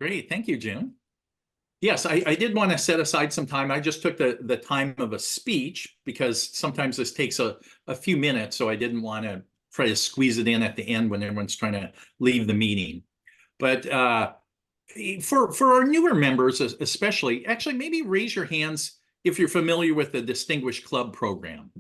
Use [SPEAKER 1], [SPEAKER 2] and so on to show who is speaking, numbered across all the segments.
[SPEAKER 1] Great. Thank you, June. Yes, I did want to set aside some time. I just took the time of a speech because sometimes this takes a few minutes, so I didn't want to try to squeeze it in at the end when everyone's trying to leave the meeting. But for our newer members, especially, actually, maybe raise your hands if you're familiar with the Distinguished Club program,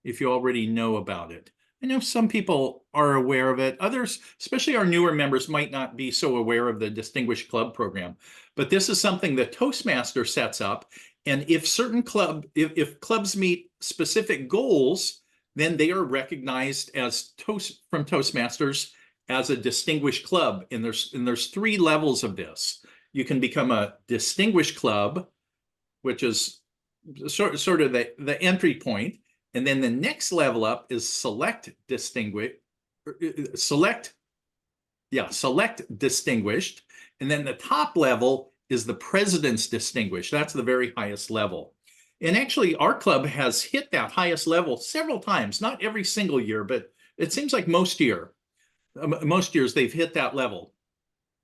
[SPEAKER 1] if you already know about it. I know some people are aware of it. Others, especially our newer members, might not be so aware of the Distinguished Club program. But this is something that Toastmaster sets up. And if if clubs meet specific goals, then they are recognized as from Toastmasters as a distinguished club. And there's three levels of this. You can become a distinguished club, which is sort of the entry point. And then the next level up is select distinguished. Select distinguished. And then the top level is the president's distinguished. That's the very highest level. And actually, our club has hit that highest level several times, not every single year, but it seems like most years they've hit that level.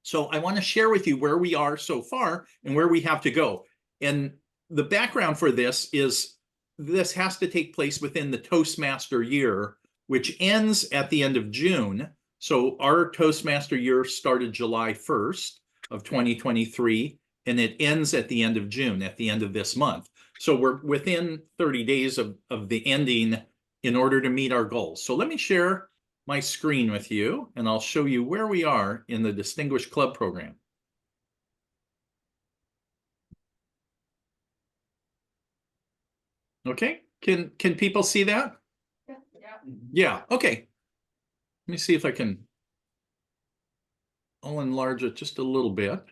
[SPEAKER 1] So I want to share with you where we are so far and where we have to go. And the background for this is this has to take place within the Toastmaster year, which ends at the end of June. So our Toastmaster year started July 1st of 2023, and it ends at the end of June, at the end of this month. So we're within 30 days of the ending in order to meet our goals. So let me share my screen with you, and I'll show you where we are in the Distinguished Club program. Okay, can people see that? Yeah, okay. Let me see if I can. I'll enlarge it just a little bit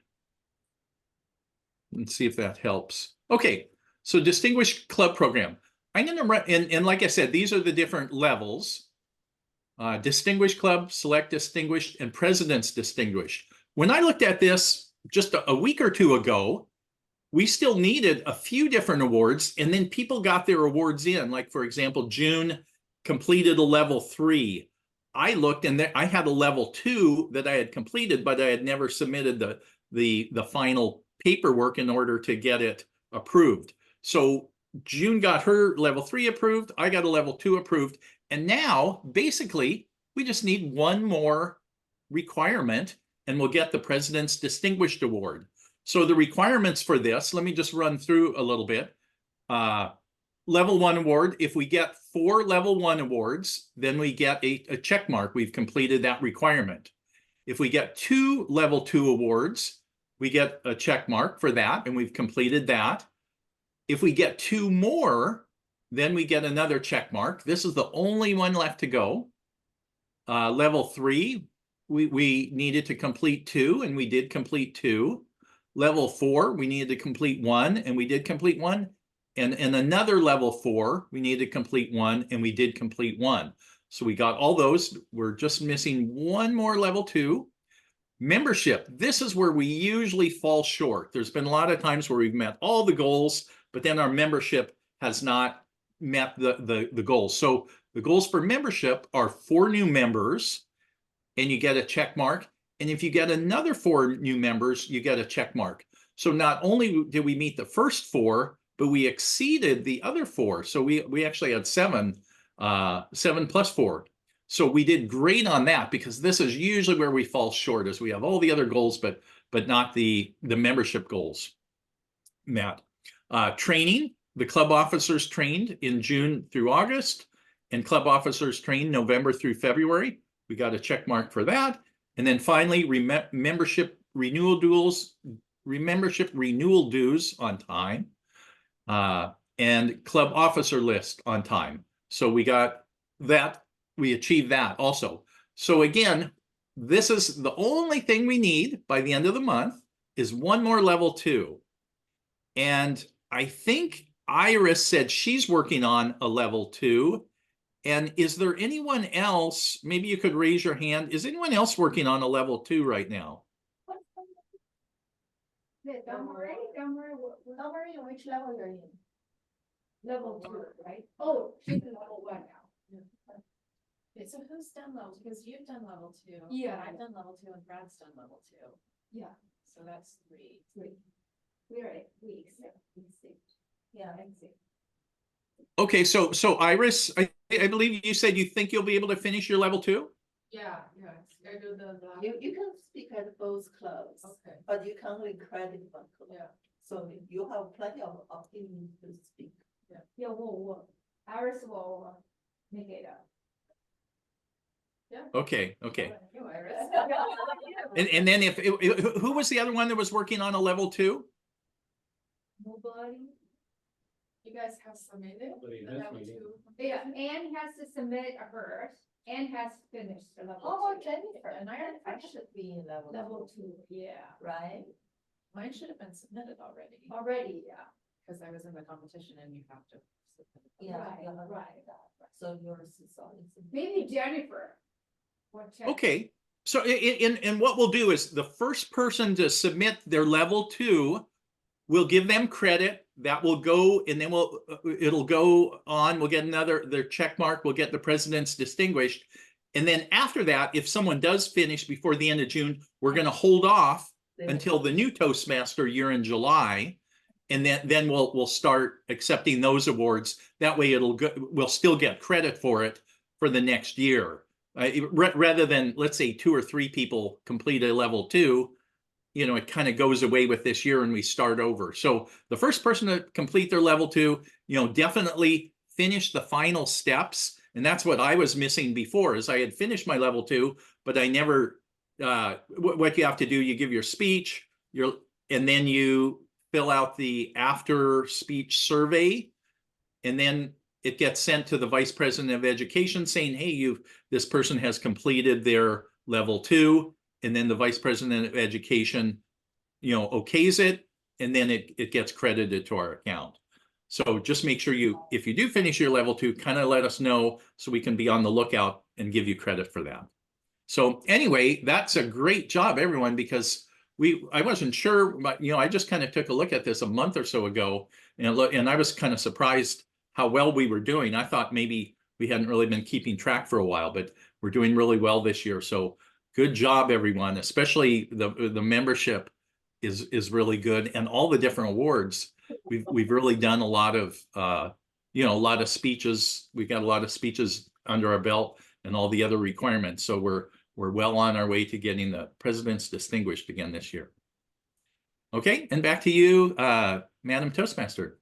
[SPEAKER 1] and see if that helps. Okay, so Distinguished Club program. I'm going to, and like I said, these are the different levels. Distinguished Club, Select Distinguished, and President's Distinguished. When I looked at this just a week or two ago, we still needed a few different awards, and then people got their awards in. Like, for example, June completed a level 3. I looked and I had a level 2 that I had completed, but I had never submitted the final paperwork in order to get it approved. So June got her level 3 approved. I got a level 2 approved. And now, basically, we just need one more requirement and we'll get the President's Distinguished Award. So the requirements for this, let me just run through a little bit. Level 1 award, if we get 4 level 1 awards, then we get a check mark. We've completed that requirement. If we get 2 level 2 awards, we get a check mark for that, and we've completed that. If we get 2 more, then we get another check mark. This is the only one left to go. Level 3, we needed to complete 2, and we did complete 2. Level 4, we needed to complete 1, and we did complete 1. And another level 4, we needed to complete 1, and we did complete 1. So we got all those. We're just missing one more level 2. Membership, this is where we usually fall short. There's been a lot of times where we've met all the goals, but then our membership has not met the goals. So the goals for membership are 4 new members, and you get a check mark. And if you get another 4 new members, you get a check mark. So not only did we meet the first 4, but we exceeded the other 4. So we actually had 7 plus 4. So we did great on that, because this is usually where we fall short, is we have all the other goals, but not the membership goals met. Training, the club officers trained in June through August, and club officers trained November through February. We got a check mark for that. And then finally, membership renewal dues on time, and club officer list on time. So we got that, we achieved that also. So again, this is the only thing we need by the end of the month is one more level 2. And I think Iris said she's working on a level 2. And is there anyone else, maybe you could raise your hand, is anyone else working on a level 2 right now?
[SPEAKER 2] Don't worry, which level you're in? Level 2, right? Oh, she's in level 1 now.
[SPEAKER 3] Okay, so who's done level 2? Because you've done level 2.
[SPEAKER 2] Yeah.
[SPEAKER 3] And I've done level 2 and Brad's done level 2.
[SPEAKER 2] Yeah.
[SPEAKER 3] So that's 3.
[SPEAKER 2] We're at weeks. Yeah, and 6.
[SPEAKER 1] Okay, so Iris, I believe you said you think you'll be able to finish your level 2?
[SPEAKER 3] Yeah, I do the.
[SPEAKER 4] You can speak at both clubs,
[SPEAKER 3] Okay,
[SPEAKER 4] but you can only credit one club.
[SPEAKER 3] yeah,
[SPEAKER 4] So you have plenty of opportunity to speak.
[SPEAKER 2] Yeah, we'll Iris will make it up.
[SPEAKER 1] Okay.
[SPEAKER 3] you, Iris.
[SPEAKER 1] And then who was the other one that was working on a level 2?
[SPEAKER 2] Nobody.
[SPEAKER 3] You guys have submitted?
[SPEAKER 5] Somebody
[SPEAKER 3] the
[SPEAKER 5] has
[SPEAKER 3] level
[SPEAKER 5] meeting.
[SPEAKER 3] 2?
[SPEAKER 2] Yeah, Anne has to submit hers. Anne has finished the level
[SPEAKER 4] How about
[SPEAKER 2] 2.
[SPEAKER 4] Jennifer?
[SPEAKER 3] And
[SPEAKER 4] I should be in level.
[SPEAKER 2] Level 2, yeah.
[SPEAKER 4] Right?
[SPEAKER 3] Mine should have been submitted already,
[SPEAKER 2] Already, yeah.
[SPEAKER 3] because I was in the competition and you have to. submit it.
[SPEAKER 4] Yeah,
[SPEAKER 2] Right,
[SPEAKER 4] yeah,
[SPEAKER 2] right.
[SPEAKER 4] right. So yours is always.
[SPEAKER 2] Maybe Jennifer. will check.
[SPEAKER 1] Okay, so and what we'll do is the first person to submit their level 2, we'll give them credit. That will go, and then it'll go on. We'll get their check mark. We'll get the president's distinguished. And then after that, if someone does finish before the end of June, we're going to hold off until the new Toastmaster year in July. And then we'll start accepting those awards. That way we'll still get credit for it for the next year. Rather than, let's say, 2 or 3 people complete a level 2, it kind of goes away with this year and we start over. So the first person to complete their level 2, definitely finish the final steps. And that's what I was missing before, is I had finished my level 2, but I never, what you have to do, you give your speech, and then you fill out the after speech survey, and then it gets sent to the Vice President of Education saying, hey, this person has completed their level 2. And then the Vice President of Education, okays it, and then it gets credited to our account. So just make sure if you do finish your level 2, kind of let us know so we can be on the lookout and give you credit for that. So anyway, that's a great job, everyone, because I wasn't sure, but I just kind of took a look at this a month or so ago, and I was kind of surprised how well we were doing. I thought maybe we hadn't really been keeping track for a while, but we're doing really well this year. So good job, everyone, especially the membership is really good, and all the different awards. We've really done a lot of a lot of speeches. We've got a lot of speeches under our belt and all the other requirements. So we're well on our way to getting the President's Distinguished again this year. Okay, and back to you, Madam Toastmaster.